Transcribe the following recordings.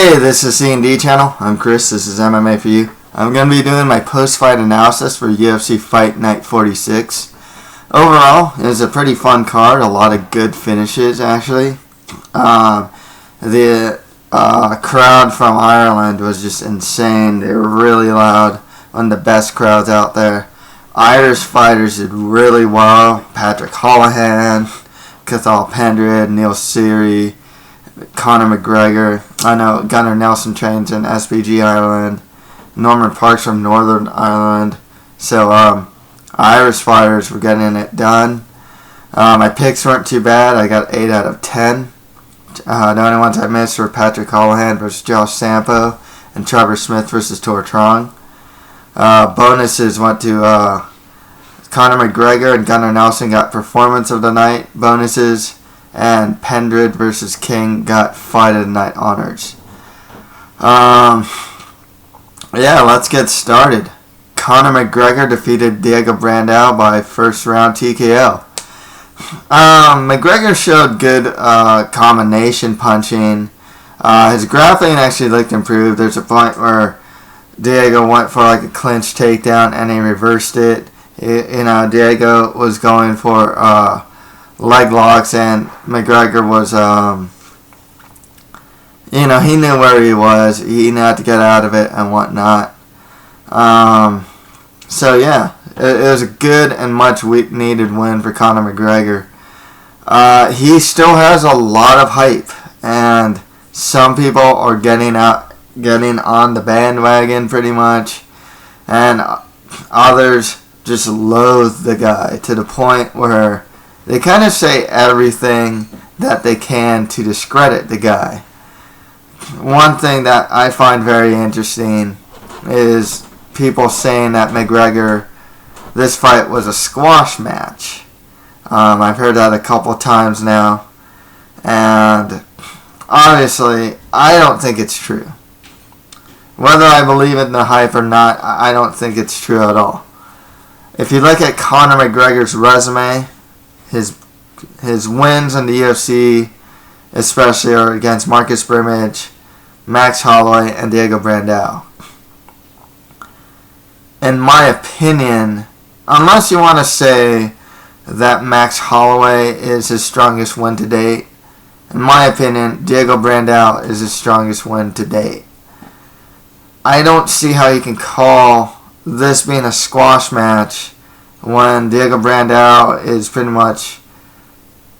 Hey, this is C&D channel. I'm Chris. This is MMA for you. I'm going to be doing my post-fight analysis for UFC Fight Night 46. Overall, it was a pretty fun card. A lot of good finishes, actually. The crowd from Ireland was just insane. They were really loud. One of the best crowds out there. Irish fighters did really well. Patrick Holohan, Cathal Pendred, Neil Seery, Conor McGregor. I know Gunnar Nelson trains in SBG Ireland. Norman Parks from Northern Ireland. So Irish fighters were getting it done. My picks weren't too bad. I got 8 out of 10. The only ones I missed were Patrick Holohan versus Josh Sampo and Trevor Smith versus Tor Trong. Bonuses went to Conor McGregor and Gunnar Nelson got performance of the night bonuses. And Pendred versus King got fight of the night honors. Yeah, let's get started. Conor McGregor defeated Diego Brandao by first round TKO. McGregor showed good combination punching. His grappling actually looked improved. There's a point where Diego went for like a clinch takedown and he reversed it. Diego was going for leg locks, and McGregor was, he knew where he was. He knew how to get out of it and whatnot. So yeah, it was a good and much needed win for Conor McGregor. He still has a lot of hype, and some people are getting on the bandwagon pretty much, and others just loathe the guy to the point where they kind of say everything that they can to discredit the guy. One thing that I find very interesting is people saying that this fight was a squash match. I've heard that a couple times now, and obviously I don't think it's true. Whether I believe in the hype or not, I don't think it's true at all. If you look at Conor McGregor's resume, his wins in the UFC, especially, are against Marcus Brimage, Max Holloway, and Diego Brandao. In my opinion, unless you want to say that Max Holloway is his strongest win to date, in my opinion, Diego Brandao is his strongest win to date. I don't see how you can call this being a squash match when Diego Brandao is pretty much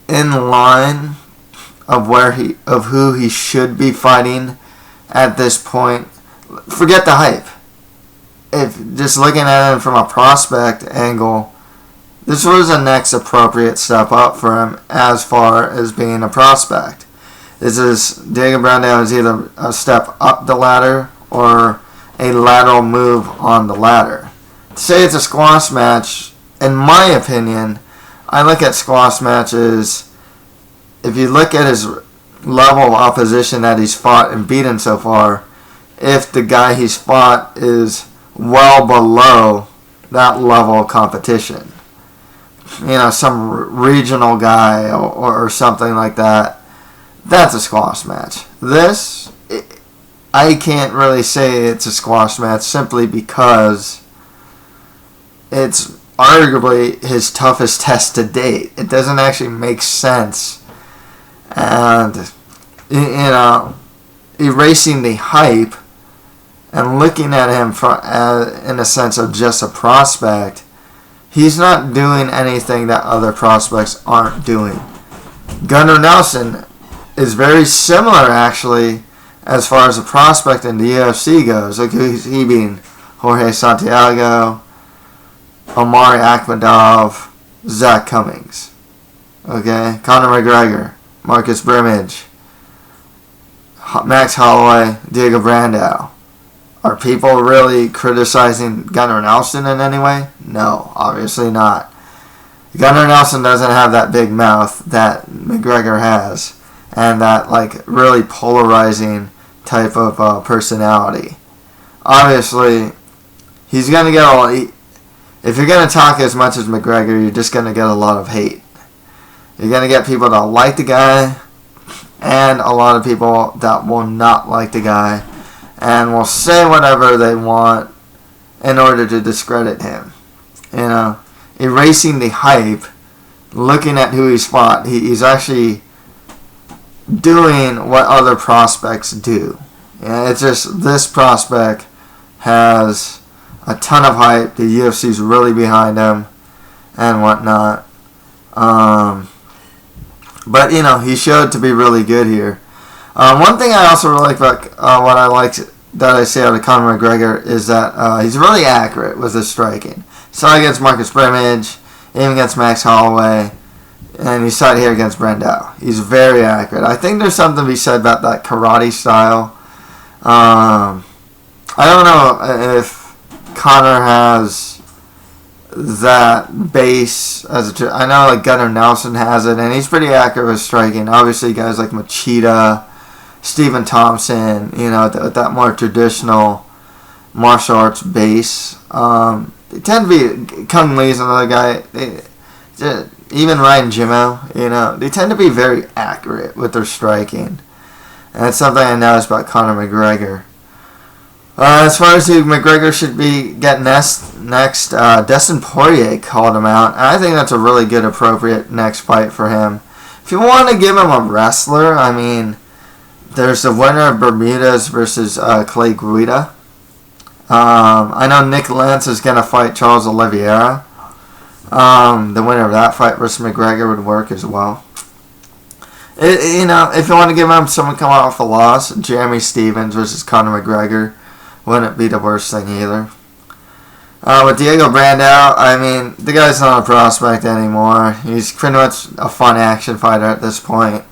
in line of who he should be fighting at this point. Forget the hype. If just looking at him from a prospect angle, this was the next appropriate step up for him as far as being a prospect. Diego Brandao is either a step up the ladder or a lateral move on the ladder. To say it's a squash match, in my opinion, I look at squash matches, if you look at his level of opposition that he's fought and beaten so far, if the guy he's fought is well below that level of competition, some regional guy or something like that, that's a squash match. I can't really say it's a squash match simply because it's arguably his toughest test to date. It doesn't actually make sense. And, erasing the hype and looking at him in a sense of just a prospect, he's not doing anything that other prospects aren't doing. Gunnar Nelson is very similar, actually, as far as a prospect in the UFC goes. Like, who's he being? Jorge Santiago, Omari Akhmadov, Zach Cummings. Okay? Conor McGregor, Marcus Brimage, Max Holloway, Diego Brandao. Are people really criticizing Gunnar Nelson in any way? No, obviously not. Gunnar Nelson doesn't have that big mouth that McGregor has, and that really polarizing type of personality. Obviously, he's going to get if you're going to talk as much as McGregor, you're just going to get a lot of hate. You're going to get people that like the guy, and a lot of people that will not like the guy and will say whatever they want in order to discredit him. Erasing the hype, looking at who he's fought, he's actually doing what other prospects do. It's just this prospect has a ton of hype. The UFC's really behind him and whatnot. But he showed to be really good here. One thing I also really like about what I liked that I see out of Conor McGregor is that he's really accurate with his striking. Saw against Marcus Brimage, even against Max Holloway, and he saw it here against Brandao. He's very accurate. I think there's something to be said about that karate style. I don't know if Conor has that base I know like Gunnar Nelson has it, and he's pretty accurate with striking. Obviously, guys like Machida, Stephen Thompson, with that more traditional martial arts base. They tend to be Kung Lee's another guy. Even Ryan Jimmo, they tend to be very accurate with their striking, and that's something I noticed about Conor McGregor. As far as who McGregor should be getting next, Dustin Poirier called him out. And I think that's a really good, appropriate next fight for him. If you want to give him a wrestler, there's the winner of Bermudez versus Clay Guida. I know Nick Lentz is going to fight Charles Oliveira. The winner of that fight versus McGregor would work as well. If you want to give him someone coming off a loss, Jeremy Stevens versus Conor McGregor wouldn't be the worst thing either. With Diego Brandao, the guy's not a prospect anymore. He's pretty much a fun action fighter at this point.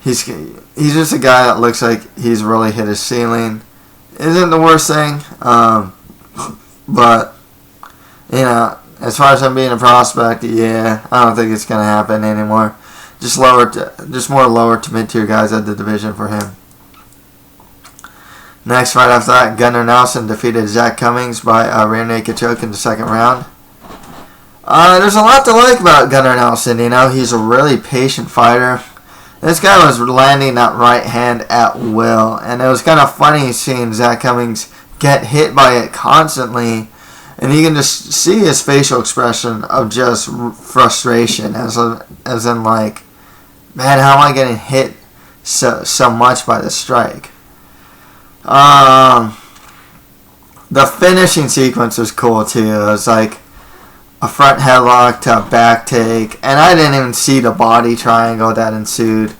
He's just a guy that looks like he's really hit his ceiling. Isn't the worst thing, but as far as him being a prospect, I don't think it's gonna happen anymore. Just more lower to mid-tier guys at the division for him. Next fight after that, Gunnar Nelson defeated Zach Cummings by rear naked choke in the second round. There's a lot to like about Gunnar Nelson. He's a really patient fighter. This guy was landing that right hand at will, and it was kind of funny seeing Zach Cummings get hit by it constantly, and you can just see his facial expression of just frustration, as in like, man, how am I getting hit so much by this strike? The finishing sequence was cool too. It was like a front headlock to a back take, and I didn't even see the body triangle that ensued.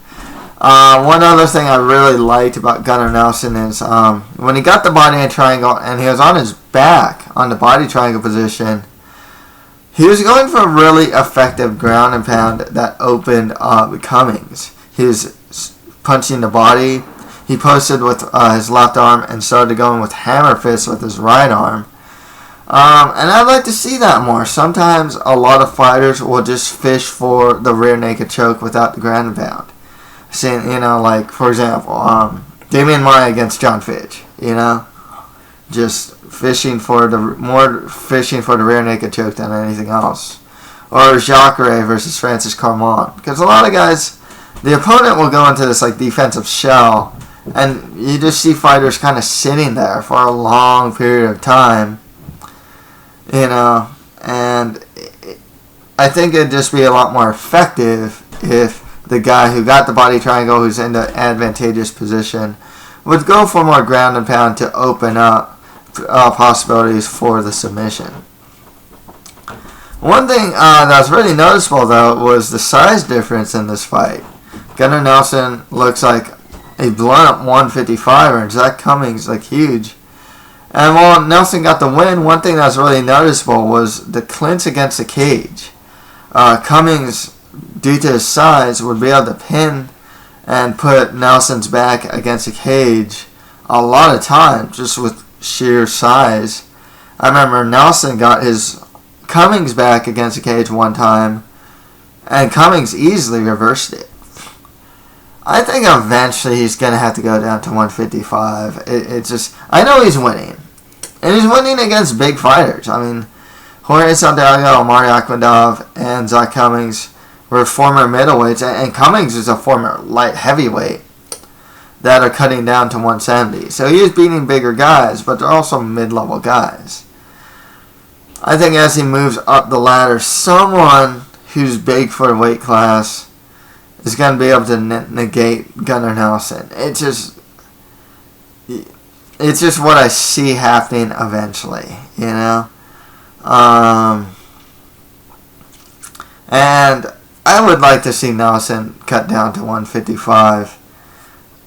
One other thing I really liked about Gunnar Nelson is when he got the body in triangle and he was on his back on the body triangle position, he was going for a really effective ground and pound that opened up Cummings. He was punching the body. He posted with his left arm and started going with hammer fists with his right arm. And I'd like to see that more. Sometimes a lot of fighters will just fish for the rear naked choke without the ground and pound. Seeing, like, for example, Damian Maia against John Fitch, just fishing for the rear naked choke than anything else. Or Jacare versus Francis Carmon. Because a lot of guys, the opponent will go into this, like, defensive shell, and you just see fighters kind of sitting there for a long period of time, and I think it'd just be a lot more effective if the guy who got the body triangle, who's in the advantageous position, would go for more ground and pound to open up possibilities for the submission. One thing that was really noticeable, though, was the size difference in this fight. Gunnar Nelson looks like a blown-up 155er, and Zach Cummings like huge. And while Nelson got the win, one thing that was really noticeable was the clinch against the cage. Cummings, due to his size, would be able to pin and put Nelson's back against the cage a lot of times just with sheer size. I remember Nelson got his Cummings back against the cage one time, and Cummings easily reversed it. I think eventually he's going to have to go down to 155. It's just, I know he's winning. And he's winning against big fighters. Jorge Santiago, Omari Akmadov, and Zach Cummings were former middleweights, and Cummings is a former light heavyweight that are cutting down to 170. So he is beating bigger guys, but they're also mid-level guys. I think as he moves up the ladder, someone who's big for a weight class is going to be able to negate Gunnar Nelson. It's just what I see happening eventually, you know? And I would like to see Nelson cut down to 155.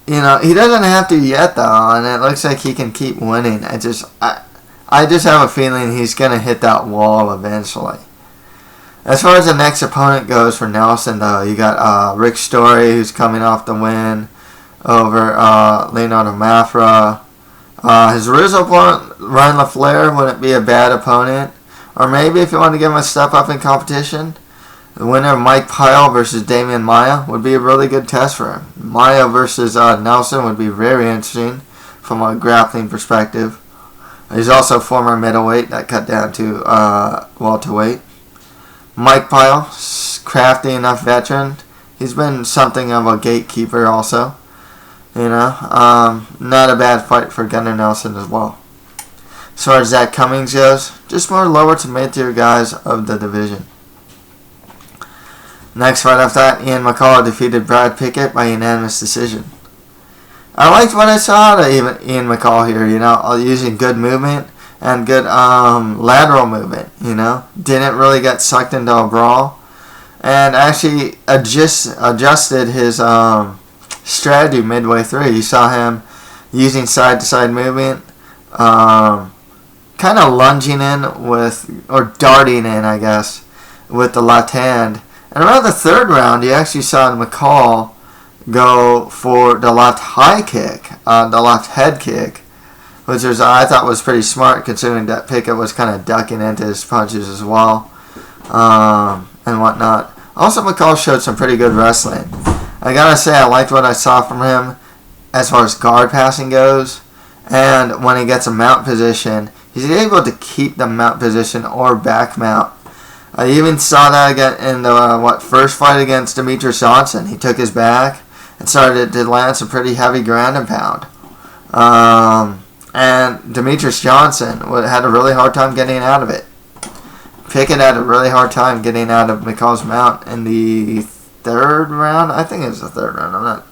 You know, he doesn't have to yet, though, and it looks like he can keep winning. I just have a feeling he's going to hit that wall eventually. As far as the next opponent goes for Nelson, though, you got Rick Story, who's coming off the win over Leonardo Mafra. His original opponent, Ryan LaFleur, wouldn't be a bad opponent. Or maybe if you want to give him a step up in competition, the winner of Mike Pyle versus Damian Maia would be a really good test for him. Maia versus Nelson would be very interesting from a grappling perspective. He's also former middleweight that cut down to welterweight. Mike Pyle, crafty enough veteran. He's been something of a gatekeeper also. You know, not a bad fight for Gunnar Nelson as well. As far as Zach Cummings goes, just more lower to mid-tier guys of the division. Next fight after that, Ian McCall defeated Brad Pickett by unanimous decision. I liked what I saw out of Ian McCall here, you know, using good movement and good lateral movement, you know. Didn't really get sucked into a brawl. And actually adjusted his strategy midway through. You saw him using side-to-side movement, kind of lunging in with, or darting in, I guess, with the left hand. And around the third round, you actually saw McCall go for the left high kick, the left head kick, which I thought was pretty smart considering that Pickett was kind of ducking into his punches as well, and whatnot. Also, McCall showed some pretty good wrestling. I gotta say, I liked what I saw from him as far as guard passing goes, and when he gets a mount position, he's able to keep the mount position or back mount. I even saw that again in the first fight against Demetrius Johnson. He took his back and started to land some pretty heavy ground and pound. And Demetrius Johnson had a really hard time getting out of it. Pickett had a really hard time getting out of McCall's mount in the third round. I think it was the third round. I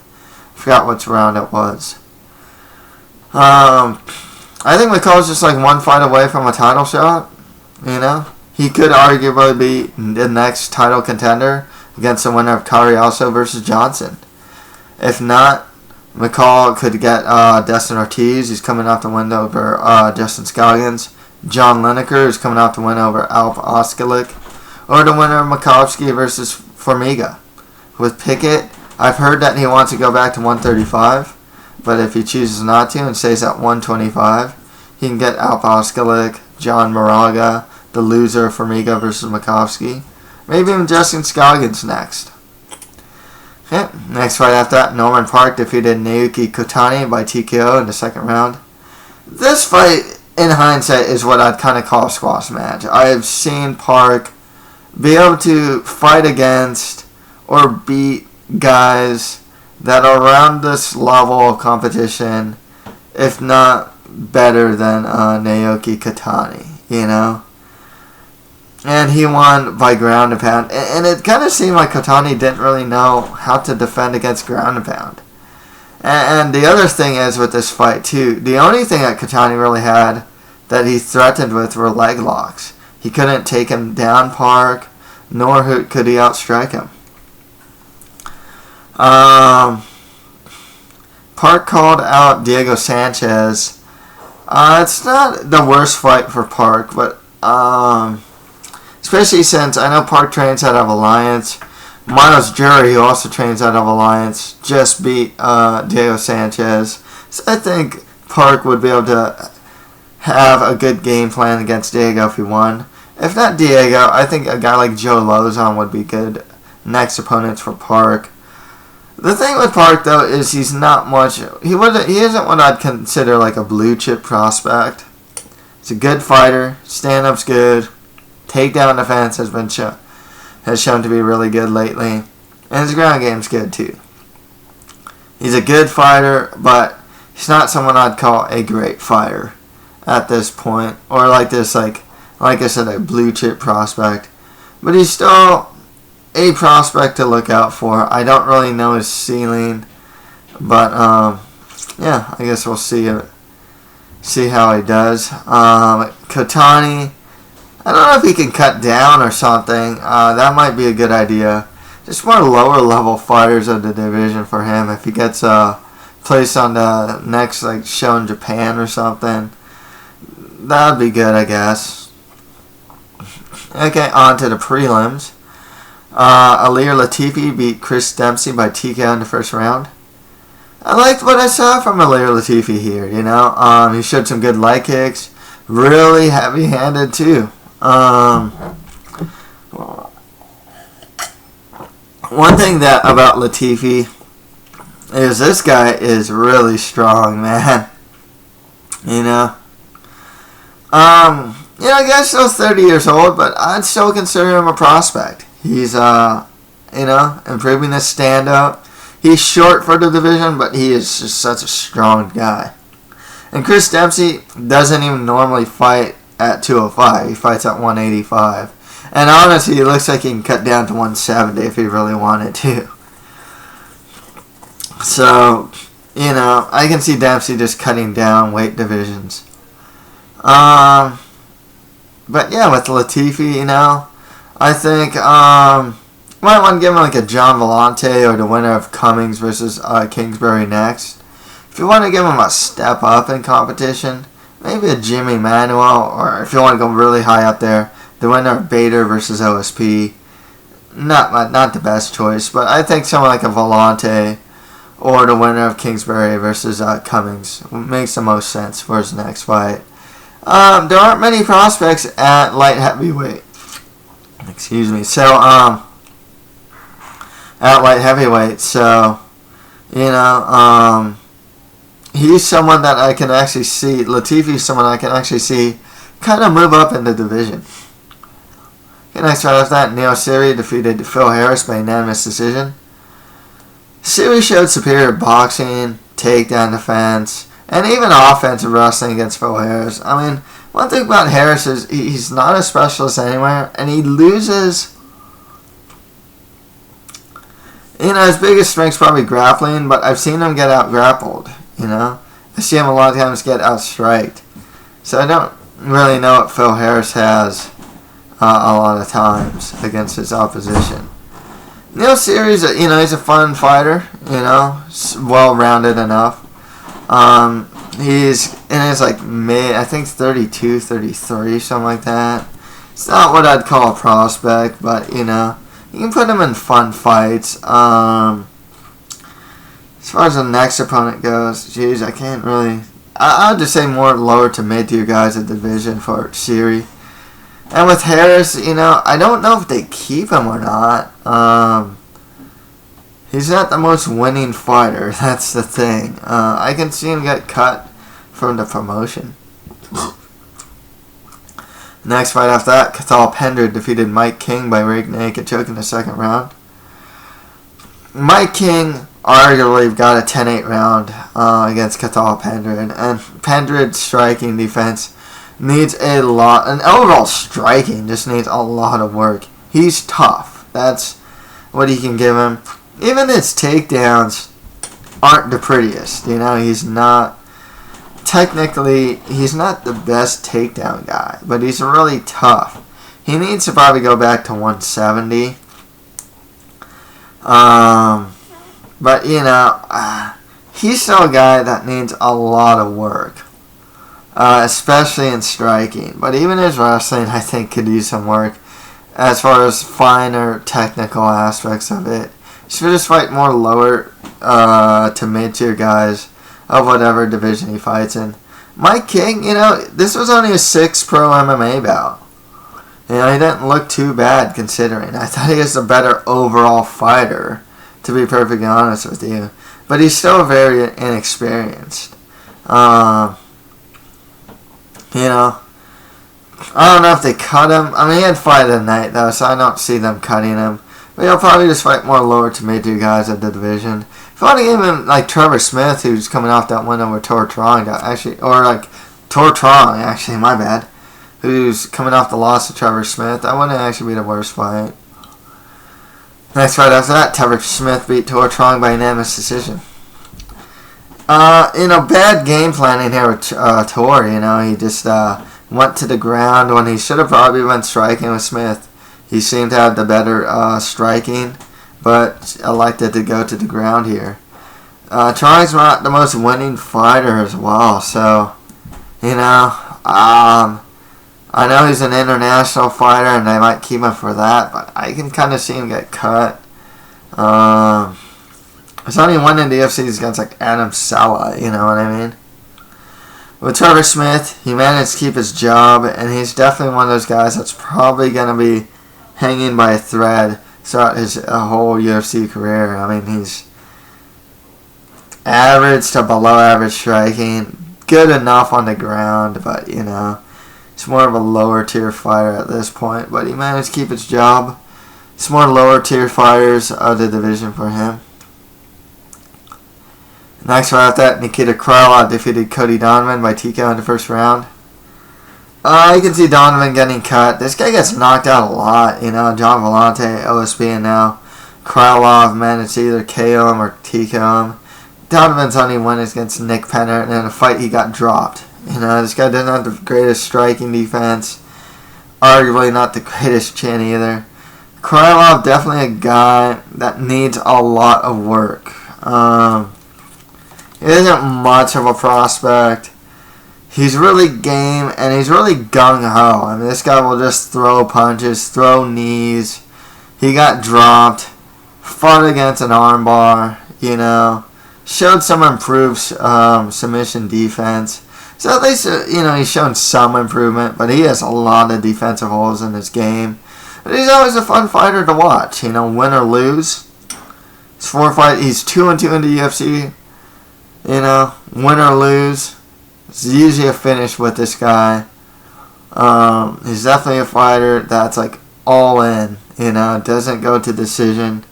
forgot which round it was. I think McCall's just like one fight away from a title shot, you know. He could arguably be the next title contender against the winner of Cariaso versus Johnson. If not, McCall could get Dustin Ortiz, who's coming off the win over Justin Scoggins. John Lineker, who's coming off the win over Alp Oskalik. Or the winner of Makovsky versus Formiga. With Pickett, I've heard that he wants to go back to 135. But if he chooses not to and stays at 125, he can get Alp Oskalik, John Moraga, the loser of Formiga versus Makovsky. Maybe even Justin Scoggins next. Okay, next fight after that, Norman Park defeated Naoki Kotani by TKO in the second round. This fight, in hindsight, is what I'd kind of call a squash match. I've seen Park be able to fight against or beat guys that are around this level of competition, if not better than Naoki Kotani, you know? And he won by ground and pound. And it kind of seemed like Kotani didn't really know how to defend against ground and pound. And the other thing is with this fight, too, the only thing that Kotani really had that he threatened with were leg locks. He couldn't take him down Park, nor could he outstrike him. Park called out Diego Sanchez. It's not the worst fight for Park, but especially since I know Park trains out of Alliance. Miles Jury, who also trains out of Alliance, just beat Diego Sanchez. So I think Park would be able to have a good game plan against Diego if he won. If not Diego, I think a guy like Joe Lozon would be good next opponents for Park. The thing with Park, though, is he's not much. He isn't what I'd consider like a blue chip prospect. He's a good fighter. Stand-up's good. Takedown defense has been has shown to be really good lately. And his ground game's good too. He's a good fighter, but he's not someone I'd call a great fighter at this point. Or like this, like I said, a blue chip prospect. But he's still a prospect to look out for. I don't really know his ceiling. But, yeah, I guess we'll see how he does. Kotani, I don't know if he can cut down or something. That might be a good idea. Just more lower level fighters of the division for him. If he gets placed on the next show in Japan or something, that would be good, I guess. Okay, on to the prelims. Alir Latifi beat Chris Dempsey by TKO in the first round. I liked what I saw from Alir Latifi here, He showed some good leg kicks. Really heavy-handed, too. One thing about Latifi is this guy is really strong, man. I guess still 30 years old, but I'd still consider him a prospect. He's, improving his stand-up. He's short for the division, but he is just such a strong guy. And Chris Dempsey doesn't even normally fight at 205. He fights at 185. And honestly, he looks like he can cut down to 170 if he really wanted to. So, I can see Dempsey just cutting down weight divisions. But yeah, with Latifi, I think might want to give him a John Vellante or the winner of Cummings versus Kingsbury next. If you want to give him a step up in competition, maybe a Jimmy Manuel, or if you want to go really high up there, the winner of Bader versus OSP. Not the best choice, but I think someone like a Vellante or the winner of Kingsbury versus Cummings makes the most sense for his next fight. There aren't many prospects at light heavyweight. Excuse me. So, at light heavyweight, so, he's someone that I can actually see. Latifi's someone I can actually see kind of move up in the division. Okay, next right after that, Neil Siri defeated Phil Harris by unanimous decision. Siri showed superior boxing, takedown defense, and even offensive wrestling against Phil Harris. I mean, one thing about Harris is he's not a specialist anywhere, and he loses. His biggest strength's probably grappling, but I've seen him get out-grappled, I see him a lot of times get out-striked. So I don't really know what Phil Harris has a lot of times against his opposition. Neil Siri's, he's a fun fighter, well-rounded enough. He's in his, mid, I think 32, 33, something like that. It's not what I'd call a prospect, but, you can put him in fun fights. As far as the next opponent goes, geez, I can't really... I'll just say more lower to mid-tier guys in the division for Siri. And with Harris, I don't know if they keep him or not. He's not the most winning fighter. That's the thing. I can see him get cut from the promotion. Next fight after that, Cathal Pendred defeated Mike King by rear naked choke in the second round. Mike King arguably got a 10-8 round against Cathal Pendred, and Pendred's striking defense needs a lot, and overall striking just needs a lot of work. He's tough. That's what he can give him. Even his takedowns aren't the prettiest. He's not... Technically, he's not the best takedown guy, but he's really tough. He needs to probably go back to 170. But, he's still a guy that needs a lot of work, especially in striking. But even his wrestling, I think, could use some work as far as finer technical aspects of it. He should just fight more lower to mid-tier guys of whatever division he fights in. Mike King, this was only a 6 pro MMA bout. He didn't look too bad considering. I thought he was a better overall fighter, to be perfectly honest with you. But he's still very inexperienced. I don't know if they cut him. I mean, he had fight of the night, though, so I don't see them cutting him. But he'll probably just fight more lower to mid-tier guys at the division. If I want to give him, like, Trevor Smith, who's coming off that win over Tor Trong, actually, or, like, Tor Trong, actually, my bad, who's coming off the loss to Trevor Smith, that wouldn't actually be the worst fight. Next fight after that, Trevor Smith beat Tor Trong by unanimous decision. Bad game planning here with Tor, he just went to the ground when he should have probably been striking with Smith. He seemed to have the better striking, but elected to go to the ground here. Trong's not the most winning fighter as well, so, I know he's an international fighter and they might keep him for that, but I can kind of see him get cut. It's only one in the UFC against like Adam Sala, you know what I mean? With Trevor Smith, he managed to keep his job, and he's definitely one of those guys that's probably going to be hanging by a thread throughout his whole UFC career. I mean, he's average to below average striking, good enough on the ground, but, he's more of a lower tier fighter at this point, but he managed to keep his job. It's more lower tier fighters of the division for him. Next right after that, Nikita Krylov defeated Cody Donovan by TKO in the first round. You can see Donovan getting cut. This guy gets knocked out a lot, John Vellante, OSB, and now Krylov managed to either KO him or TKO him. Donovan's only win is against Nick Penner, and in a fight he got dropped. This guy doesn't have the greatest striking defense. Arguably not the greatest chin either. Krylov definitely a guy that needs a lot of work. He isn't much of a prospect. He's really game, and he's really gung-ho. I mean, this guy will just throw punches, throw knees. He got dropped, fought against an armbar, showed some improved submission defense. So at least, he's shown some improvement, but he has a lot of defensive holes in his game. But he's always a fun fighter to watch, win or lose. He's 2-2 in the UFC. Win or lose. It's usually a finish with this guy. He's definitely a fighter that's like all in, doesn't go to decision.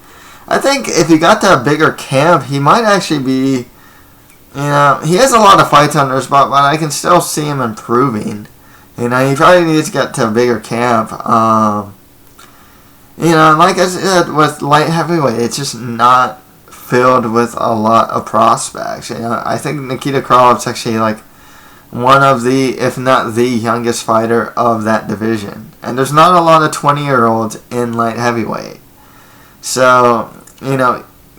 I think if he got to a bigger camp, he might actually be, he has a lot of fights under his belt, but I can still see him improving. He probably needs to get to a bigger camp. Like I said, with light heavyweight, it's just not filled with a lot of prospects. I think Nikita Krylov's actually like one of the, if not the youngest fighter of that division. And there's not a lot of 20-year-olds in light heavyweight. So,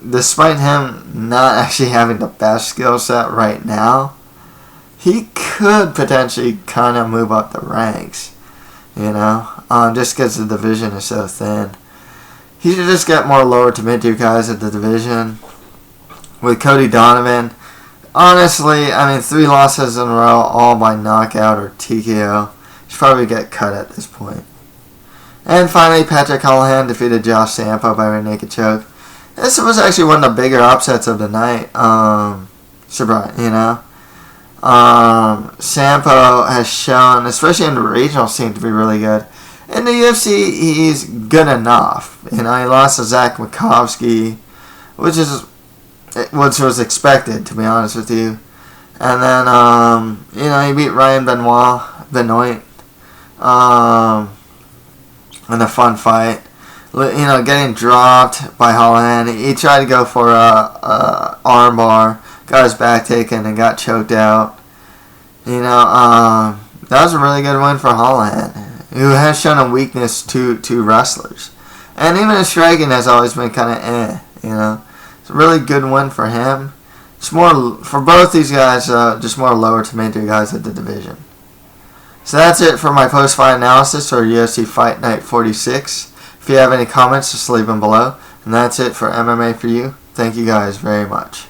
despite him not actually having the best skill set right now, he could potentially kind of move up the ranks, just because the division is so thin. He should just get more lower to mid-tier guys at the division. With Cody Donovan, honestly, 3 losses in a row, all by knockout or TKO. He should probably get cut at this point. And finally, Patrick Callahan defeated Josh Sampo by rear naked choke. This was actually one of the bigger upsets of the night. Sampo has shown, especially in the regional scene, to be really good. In the UFC, he's good enough. He lost to Zach Makovsky, which was expected, to be honest with you. And then, he beat Ryan Benoit, in a fun fight. Getting dropped by Holland. He tried to go for a armbar, got his back taken, and got choked out. That was a really good win for Holland, who has shown a weakness to wrestlers. And even his striking has always been kind of It's a really good win for him. It's more, for both these guys, just more lower to mid-tier guys at the division. So that's it for my post-fight analysis for UFC Fight Night 46. If you have any comments, just leave them below. And that's it for MMA for you. Thank you guys very much.